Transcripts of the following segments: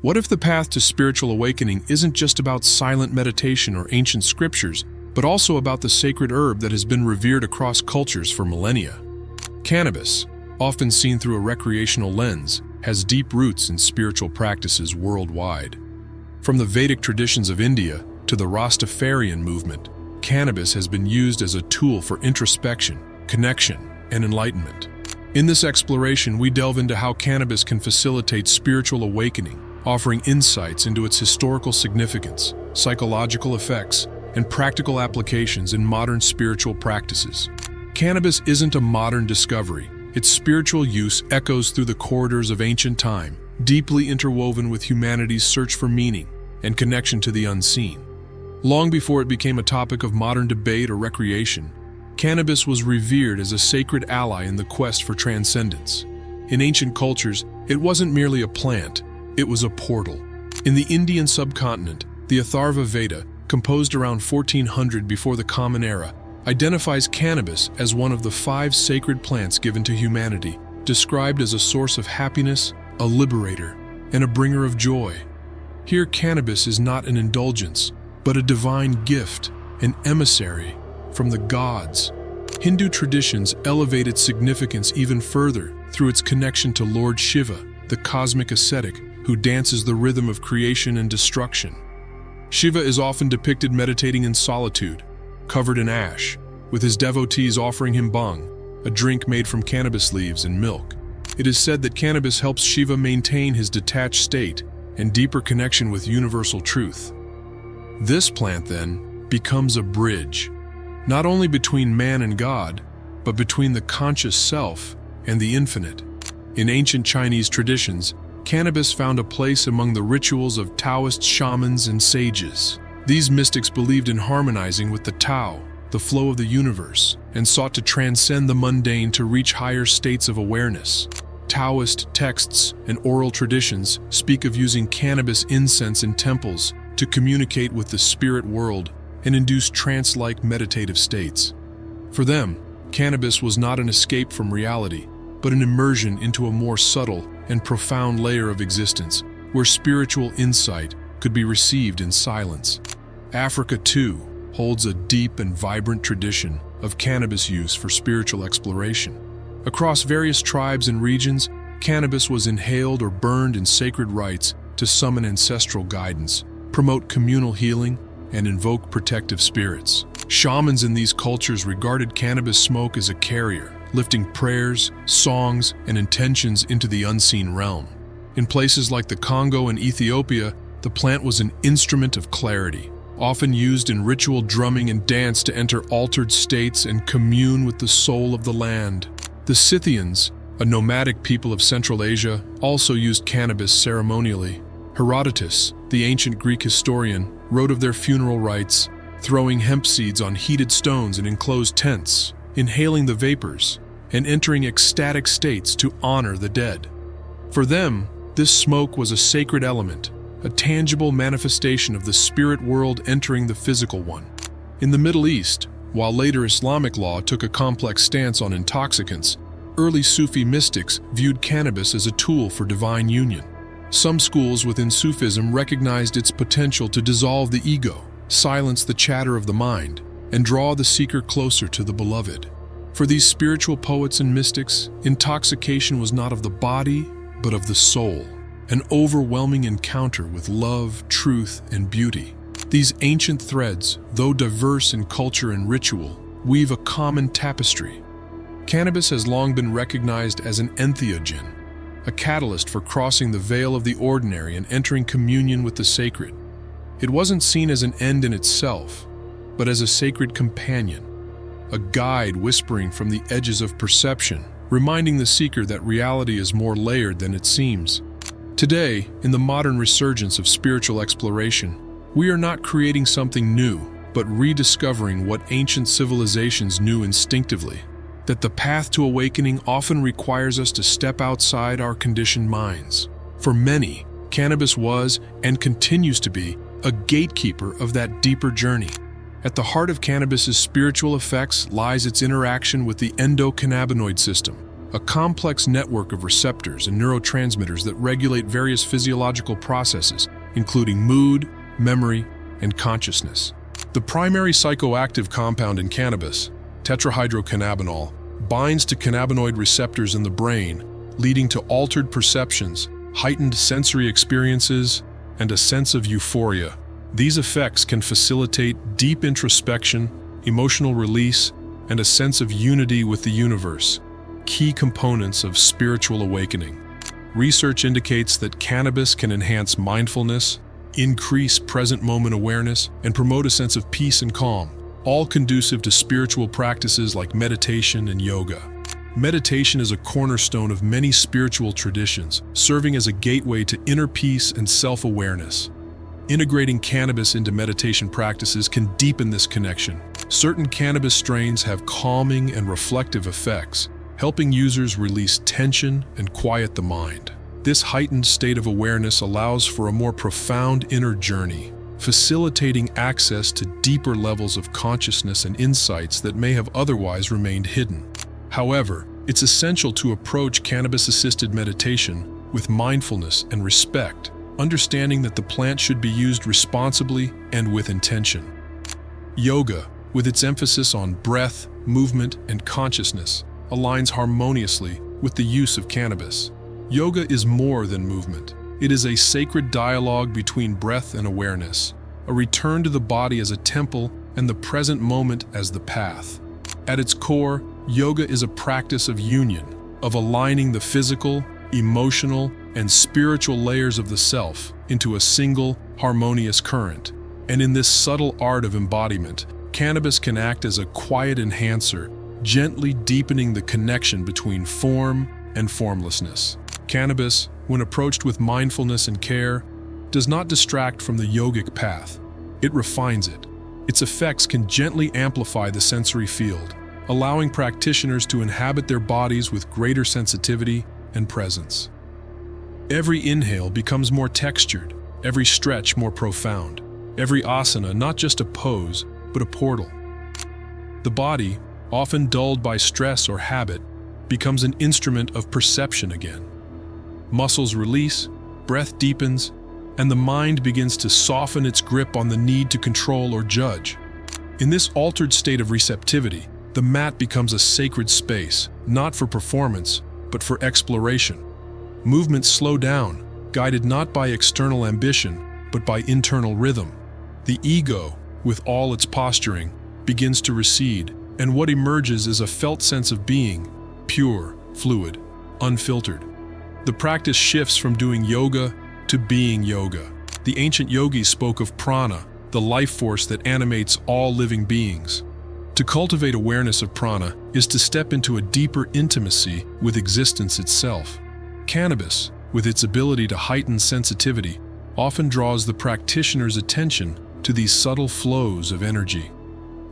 What if the path to spiritual awakening isn't just about silent meditation or ancient scriptures, but also about the sacred herb that has been revered across cultures for millennia? Cannabis, often seen through a recreational lens, has deep roots in spiritual practices worldwide. From the Vedic traditions of India to the Rastafarian movement, cannabis has been used as a tool for introspection, connection, and enlightenment. In this exploration, we delve into how cannabis can facilitate spiritual awakening, offering insights into its historical significance, psychological effects, and practical applications in modern spiritual practices. Cannabis isn't a modern discovery. Its spiritual use echoes through the corridors of ancient time, deeply interwoven with humanity's search for meaning and connection to the unseen. Long before it became a topic of modern debate or recreation, cannabis was revered as a sacred ally in the quest for transcendence. In ancient cultures, it wasn't merely a plant, it was a portal. In the Indian subcontinent, the Atharva Veda, composed around 1400 before the Common Era, identifies cannabis as one of the 5 sacred plants given to humanity, described as a source of happiness, a liberator, and a bringer of joy. Here, cannabis is not an indulgence, but a divine gift, an emissary from the gods. Hindu traditions elevate its significance even further through its connection to Lord Shiva, the cosmic ascetic who dances the rhythm of creation and destruction. Shiva is often depicted meditating in solitude, covered in ash, with his devotees offering him bhang, a drink made from cannabis leaves and milk. It is said that cannabis helps Shiva maintain his detached state and deeper connection with universal truth. This plant, then, becomes a bridge, not only between man and God, but between the conscious self and the infinite. In ancient Chinese traditions, cannabis found a place among the rituals of Taoist shamans and sages. These mystics believed in harmonizing with the Tao, the flow of the universe, and sought to transcend the mundane to reach higher states of awareness. Taoist texts and oral traditions speak of using cannabis incense in temples to communicate with the spirit world and induce trance-like meditative states. For them, cannabis was not an escape from reality, but an immersion into a more subtle and profound layer of existence, where spiritual insight could be received in silence. Africa, too, holds a deep and vibrant tradition of cannabis use for spiritual exploration. Across various tribes and regions, cannabis was inhaled or burned in sacred rites to summon ancestral guidance, promote communal healing, and invoke protective spirits. Shamans in these cultures regarded cannabis smoke as a carrier, lifting prayers, songs, and intentions into the unseen realm. In places like the Congo and Ethiopia, the plant was an instrument of clarity, often used in ritual drumming and dance to enter altered states and commune with the soul of the land. The Scythians, a nomadic people of Central Asia, also used cannabis ceremonially. Herodotus, the ancient Greek historian, wrote of their funeral rites, throwing hemp seeds on heated stones in enclosed tents, inhaling the vapors, and entering ecstatic states to honor the dead. For them, this smoke was a sacred element, a tangible manifestation of the spirit world entering the physical one. In the Middle East, while later Islamic law took a complex stance on intoxicants, early Sufi mystics viewed cannabis as a tool for divine union. Some schools within Sufism recognized its potential to dissolve the ego, silence the chatter of the mind, and draw the seeker closer to the beloved. For these spiritual poets and mystics, intoxication was not of the body, but of the soul, an overwhelming encounter with love, truth, and beauty. These ancient threads, though diverse in culture and ritual, weave a common tapestry. Cannabis has long been recognized as an entheogen, a catalyst for crossing the veil of the ordinary and entering communion with the sacred. It wasn't seen as an end in itself, but as a sacred companion, a guide whispering from the edges of perception, reminding the seeker that reality is more layered than it seems. Today, in the modern resurgence of spiritual exploration, we are not creating something new, but rediscovering what ancient civilizations knew instinctively, that the path to awakening often requires us to step outside our conditioned minds. For many, cannabis was, and continues to be, a gatekeeper of that deeper journey. At the heart of cannabis's spiritual effects lies its interaction with the endocannabinoid system, a complex network of receptors and neurotransmitters that regulate various physiological processes, including mood, memory, and consciousness. The primary psychoactive compound in cannabis, tetrahydrocannabinol, binds to cannabinoid receptors in the brain, leading to altered perceptions, heightened sensory experiences, and a sense of euphoria. These effects can facilitate deep introspection, emotional release, and a sense of unity with the universe, key components of spiritual awakening. Research indicates that cannabis can enhance mindfulness, increase present moment awareness, and promote a sense of peace and calm, all conducive to spiritual practices like meditation and yoga. Meditation is a cornerstone of many spiritual traditions, serving as a gateway to inner peace and self-awareness. Integrating cannabis into meditation practices can deepen this connection. Certain cannabis strains have calming and reflective effects, helping users release tension and quiet the mind. This heightened state of awareness allows for a more profound inner journey, facilitating access to deeper levels of consciousness and insights that may have otherwise remained hidden. However, it's essential to approach cannabis-assisted meditation with mindfulness and respect, understanding that the plant should be used responsibly and with intention. Yoga, with its emphasis on breath, movement, and consciousness, aligns harmoniously with the use of cannabis. Yoga is more than movement. It is a sacred dialogue between breath and awareness, a return to the body as a temple and the present moment as the path. At its core, yoga is a practice of union, of aligning the physical, emotional, and spiritual layers of the self into a single, harmonious current. And in this subtle art of embodiment, cannabis can act as a quiet enhancer, gently deepening the connection between form and formlessness. Cannabis, when approached with mindfulness and care, does not distract from the yogic path. It refines it. Its effects can gently amplify the sensory field, allowing practitioners to inhabit their bodies with greater sensitivity and presence. Every inhale becomes more textured, every stretch more profound, every asana not just a pose, but a portal. The body, often dulled by stress or habit, becomes an instrument of perception again. Muscles release, breath deepens, and the mind begins to soften its grip on the need to control or judge. In this altered state of receptivity, the mat becomes a sacred space, not for performance, but for exploration. Movements slow down, guided not by external ambition, but by internal rhythm. The ego, with all its posturing, begins to recede, and what emerges is a felt sense of being, pure, fluid, unfiltered. The practice shifts from doing yoga to being yoga. The ancient yogis spoke of prana, the life force that animates all living beings. To cultivate awareness of prana is to step into a deeper intimacy with existence itself. Cannabis, with its ability to heighten sensitivity, often draws the practitioner's attention to these subtle flows of energy.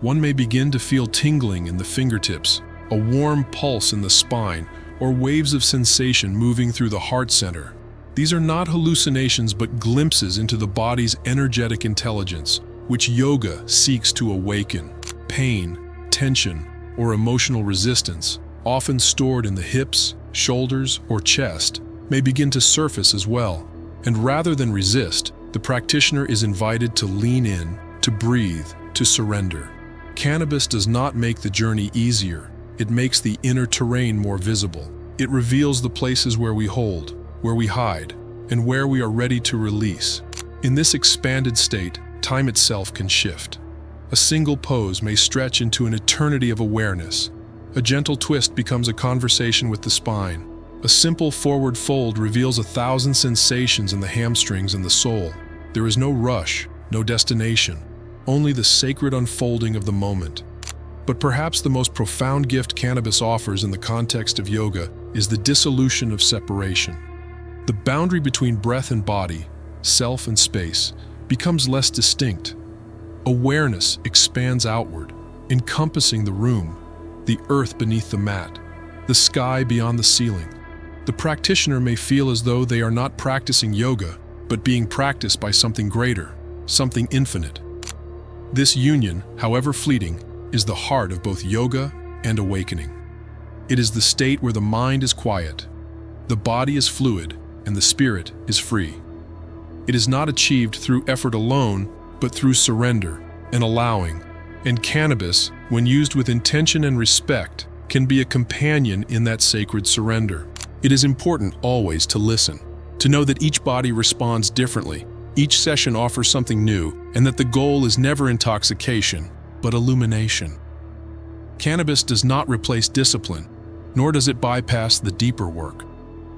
One may begin to feel tingling in the fingertips, a warm pulse in the spine, or waves of sensation moving through the heart center. These are not hallucinations but glimpses into the body's energetic intelligence, which yoga seeks to awaken. Pain, tension, or emotional resistance, often stored in the hips, shoulders, or chest, may begin to surface as well. And rather than resist, the practitioner is invited to lean in, to breathe, to surrender. Cannabis does not make the journey easier. It makes the inner terrain more visible. It reveals the places where we hold, where we hide, and where we are ready to release. In this expanded state, time itself can shift. A single pose may stretch into an eternity of awareness. A gentle twist becomes a conversation with the spine. A simple forward fold reveals 1,000 sensations in the hamstrings and the soul. There is no rush, no destination, only the sacred unfolding of the moment. But perhaps the most profound gift cannabis offers in the context of yoga is the dissolution of separation. The boundary between breath and body, self and space, becomes less distinct. Awareness expands outward, encompassing the room, the earth beneath the mat, the sky beyond the ceiling. The practitioner may feel as though they are not practicing yoga, but being practiced by something greater, something infinite. This union, however fleeting, is the heart of both yoga and awakening. It is the state where the mind is quiet, the body is fluid, and the spirit is free. It is not achieved through effort alone, but through surrender and allowing. And cannabis, when used with intention and respect, can be a companion in that sacred surrender. It is important always to listen, to know that each body responds differently, each session offers something new, and that the goal is never intoxication, but illumination. Cannabis does not replace discipline, nor does it bypass the deeper work.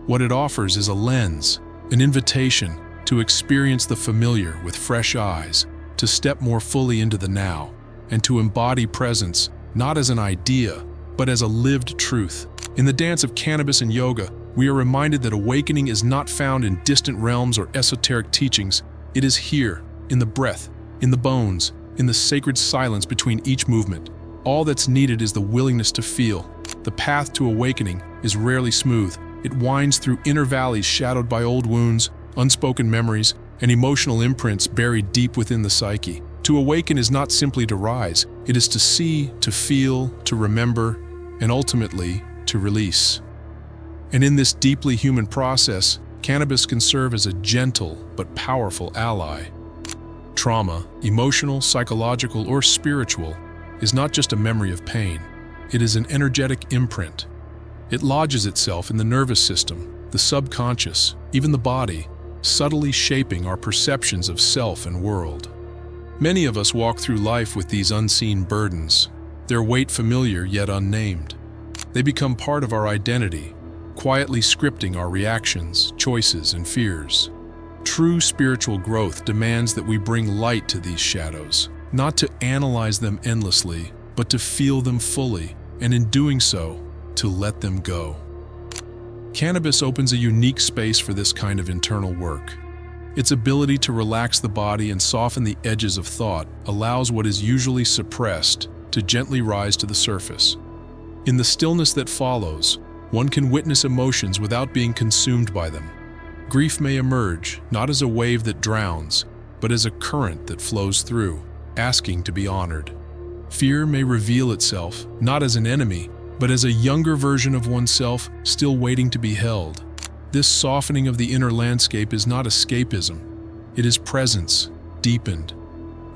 What it offers is a lens, an invitation to experience the familiar with fresh eyes, to step more fully into the now, and to embody presence not as an idea, but as a lived truth. In the dance of cannabis and yoga, we are reminded that awakening is not found in distant realms or esoteric teachings. It is here, in the breath, in the bones, in the sacred silence between each movement. All that's needed is the willingness to feel. The path to awakening is rarely smooth. It winds through inner valleys shadowed by old wounds, unspoken memories, and emotional imprints buried deep within the psyche. To awaken is not simply to rise. It is to see, to feel, to remember, and ultimately, to release. And in this deeply human process, cannabis can serve as a gentle but powerful ally. Trauma, emotional, psychological, or spiritual, is not just a memory of pain. It is an energetic imprint. It lodges itself in the nervous system, the subconscious, even the body, subtly shaping our perceptions of self and world. Many of us walk through life with these unseen burdens, their weight familiar yet unnamed. They become part of our identity, quietly scripting our reactions, choices, and fears. True spiritual growth demands that we bring light to these shadows, not to analyze them endlessly, but to feel them fully, and in doing so, to let them go. Cannabis opens a unique space for this kind of internal work. Its ability to relax the body and soften the edges of thought allows what is usually suppressed to gently rise to the surface. In the stillness that follows, one can witness emotions without being consumed by them. Grief may emerge, not as a wave that drowns, but as a current that flows through, asking to be honored. Fear may reveal itself, not as an enemy, but as a younger version of oneself still waiting to be held. This softening of the inner landscape is not escapism. It is presence, deepened.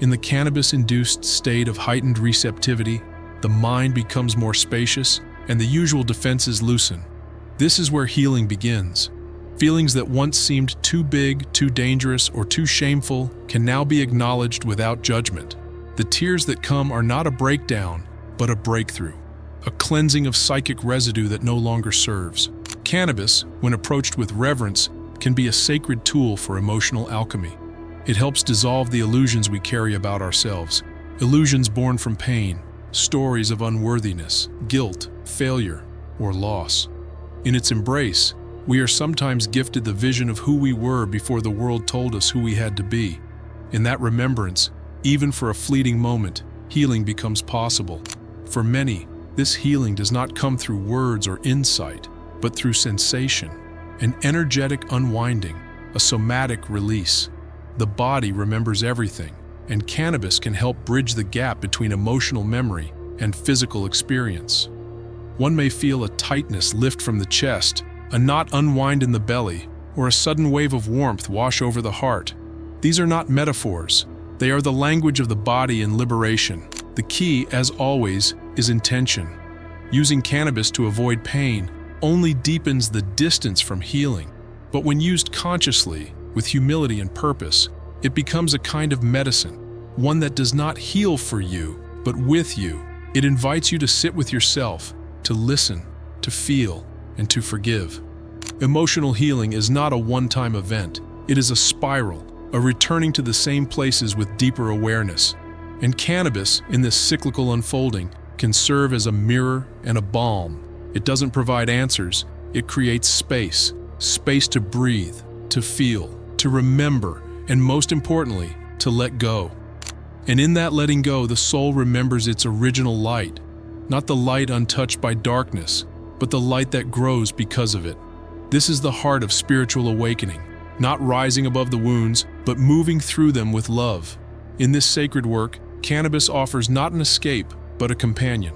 In the cannabis-induced state of heightened receptivity, the mind becomes more spacious and the usual defenses loosen. This is where healing begins. Feelings that once seemed too big, too dangerous, or too shameful can now be acknowledged without judgment. The tears that come are not a breakdown, but a breakthrough, a cleansing of psychic residue that no longer serves. Cannabis, when approached with reverence, can be a sacred tool for emotional alchemy. It helps dissolve the illusions we carry about ourselves, illusions born from pain, stories of unworthiness, guilt, failure, or loss. In its embrace, we are sometimes gifted the vision of who we were before the world told us who we had to be. In that remembrance, even for a fleeting moment, healing becomes possible. For many, this healing does not come through words or insight, but through sensation, an energetic unwinding, a somatic release. The body remembers everything, and cannabis can help bridge the gap between emotional memory and physical experience. One may feel a tightness lift from the chest, a knot unwind in the belly, or a sudden wave of warmth wash over the heart. These are not metaphors. They are the language of the body in liberation. The key, as always, is intention. Using cannabis to avoid pain only deepens the distance from healing. But when used consciously, with humility and purpose, it becomes a kind of medicine, one that does not heal for you, but with you. It invites you to sit with yourself, to listen, to feel, and to forgive. Emotional healing is not a one-time event. It is a spiral, a returning to the same places with deeper awareness. And cannabis, in this cyclical unfolding, can serve as a mirror and a balm. It doesn't provide answers, it creates space, space to breathe, to feel, to remember, and most importantly, to let go. And in that letting go, the soul remembers its original light, not the light untouched by darkness, but the light that grows because of it. This is the heart of spiritual awakening, not rising above the wounds, but moving through them with love. In this sacred work, cannabis offers not an escape, but a companion.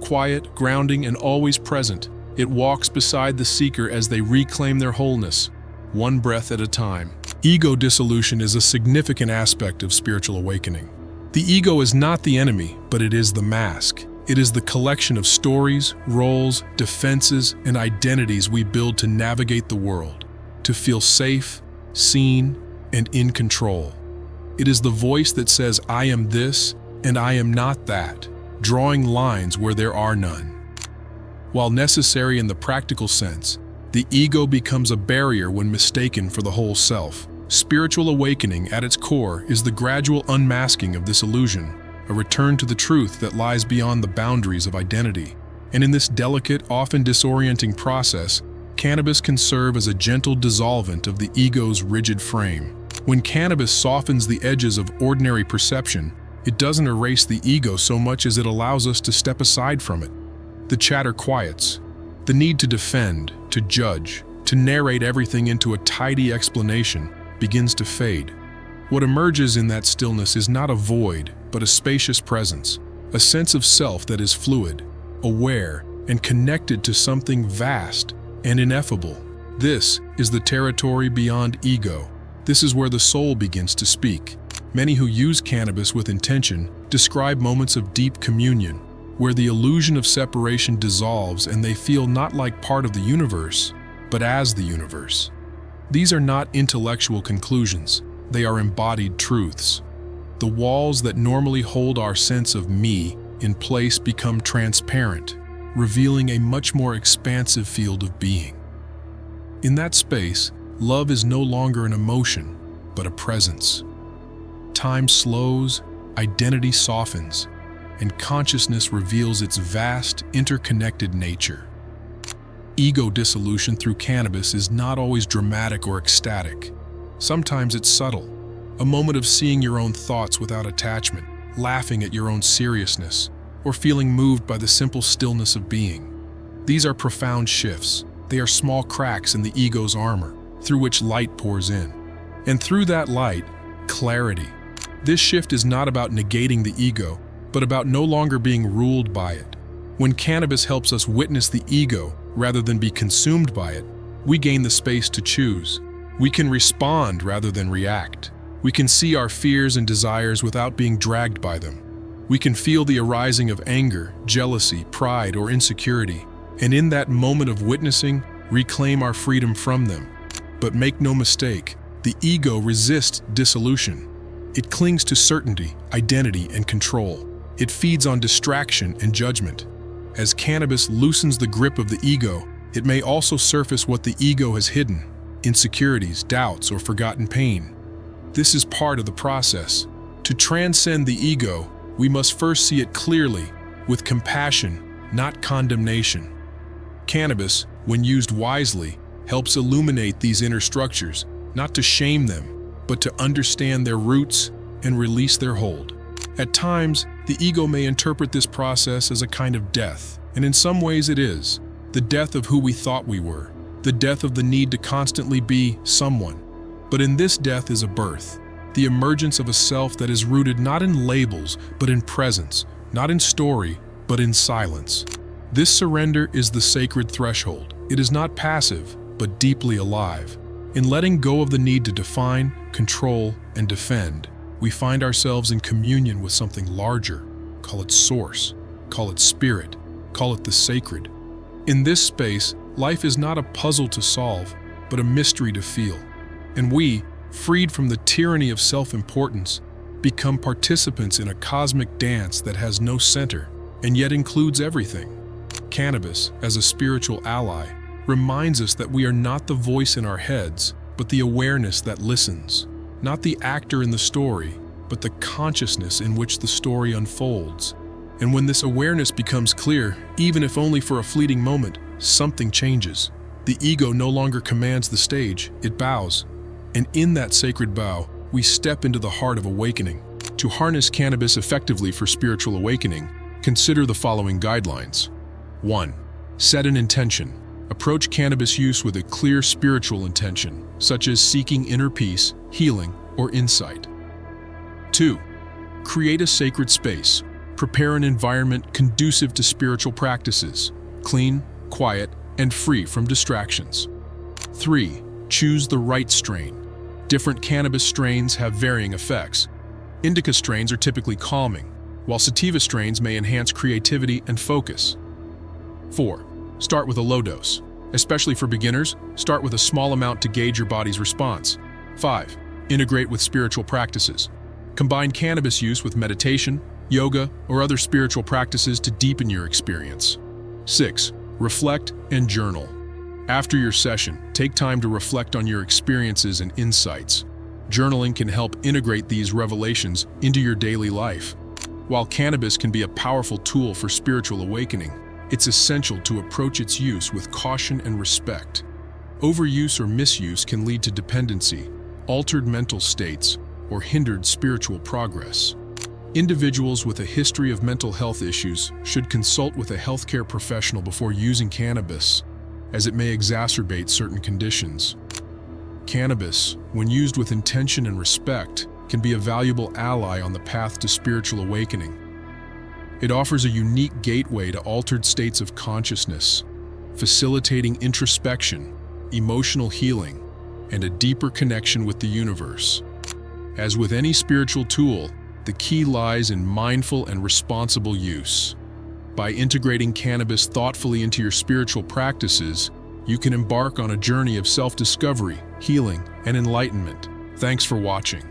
Quiet, grounding, and always present, it walks beside the seeker as they reclaim their wholeness, one breath at a time. Ego dissolution is a significant aspect of spiritual awakening. The ego is not the enemy, but it is the mask. It is the collection of stories, roles, defenses, and identities we build to navigate the world, to feel safe, seen, and in control. It is the voice that says, "I am this, and I am not that," drawing lines where there are none. While necessary in the practical sense, the ego becomes a barrier when mistaken for the whole self. Spiritual awakening, at its core, is the gradual unmasking of this illusion, a return to the truth that lies beyond the boundaries of identity. And in this delicate, often disorienting process, cannabis can serve as a gentle dissolvent of the ego's rigid frame. When cannabis softens the edges of ordinary perception, it doesn't erase the ego so much as it allows us to step aside from it. The chatter quiets. The need to defend, to judge, to narrate everything into a tidy explanation begins to fade. What emerges in that stillness is not a void, but a spacious presence, a sense of self that is fluid, aware, and connected to something vast and ineffable. This is the territory beyond ego. This is where the soul begins to speak. Many who use cannabis with intention describe moments of deep communion, where the illusion of separation dissolves and they feel not like part of the universe, but as the universe. These are not intellectual conclusions, they are embodied truths. The walls that normally hold our sense of me in place become transparent, revealing a much more expansive field of being. In that space, love is no longer an emotion, but a presence. Time slows, identity softens, and consciousness reveals its vast, interconnected nature. Ego dissolution through cannabis is not always dramatic or ecstatic. Sometimes it's subtle, a moment of seeing your own thoughts without attachment, laughing at your own seriousness, or feeling moved by the simple stillness of being. These are profound shifts. They are small cracks in the ego's armor, through which light pours in. And through that light, clarity. This shift is not about negating the ego, but about no longer being ruled by it. When cannabis helps us witness the ego rather than be consumed by it, we gain the space to choose. We can respond rather than react. We can see our fears and desires without being dragged by them. We can feel the arising of anger, jealousy, pride, or insecurity, and in that moment of witnessing, reclaim our freedom from them. But make no mistake, the ego resists dissolution. It clings to certainty, identity, and control. It feeds on distraction and judgment. As cannabis loosens the grip of the ego, it may also surface what the ego has hidden: insecurities, doubts, or forgotten pain. This is part of the process. To transcend the ego, we must first see it clearly, with compassion, not condemnation. Cannabis, when used wisely, helps illuminate these inner structures, not to shame them, but to understand their roots and release their hold. At times, the ego may interpret this process as a kind of death, and in some ways it is. The death of who we thought we were, the death of the need to constantly be someone. But in this death is a birth, the emergence of a self that is rooted not in labels, but in presence, not in story, but in silence. This surrender is the sacred threshold. It is not passive, but deeply alive. In letting go of the need to define, control, and defend, we find ourselves in communion with something larger. Call it source, call it spirit, call it the sacred. In this space, life is not a puzzle to solve, but a mystery to feel. And we, freed from the tyranny of self-importance, become participants in a cosmic dance that has no center, and yet includes everything. Cannabis, as a spiritual ally, reminds us that we are not the voice in our heads, but the awareness that listens. Not the actor in the story, but the consciousness in which the story unfolds. And when this awareness becomes clear, even if only for a fleeting moment, something changes. The ego no longer commands the stage, it bows. And in that sacred bow, we step into the heart of awakening. To harness cannabis effectively for spiritual awakening, consider the following guidelines. 1. Set an intention. Approach cannabis use with a clear spiritual intention, such as seeking inner peace, healing, or insight. 2. Create a sacred space. Prepare an environment conducive to spiritual practices, clean, quiet, and free from distractions. 3. Choose the right strain. Different cannabis strains have varying effects. Indica strains are typically calming, while sativa strains may enhance creativity and focus. 4. Start with a low dose. Especially for beginners, start with a small amount to gauge your body's response. 5. Integrate with spiritual practices. Combine cannabis use with meditation, yoga, or other spiritual practices to deepen your experience. 6. Reflect and journal. After your session, take time to reflect on your experiences and insights. Journaling can help integrate these revelations into your daily life. While cannabis can be a powerful tool for spiritual awakening, it's essential to approach its use with caution and respect. Overuse or misuse can lead to dependency, altered mental states, or hindered spiritual progress. Individuals with a history of mental health issues should consult with a healthcare professional before using cannabis, as it may exacerbate certain conditions. Cannabis, when used with intention and respect, can be a valuable ally on the path to spiritual awakening. It offers a unique gateway to altered states of consciousness, facilitating introspection, emotional healing, and a deeper connection with the universe. As with any spiritual tool, the key lies in mindful and responsible use. By integrating cannabis thoughtfully into your spiritual practices, you can embark on a journey of self-discovery, healing, and enlightenment. Thanks for watching.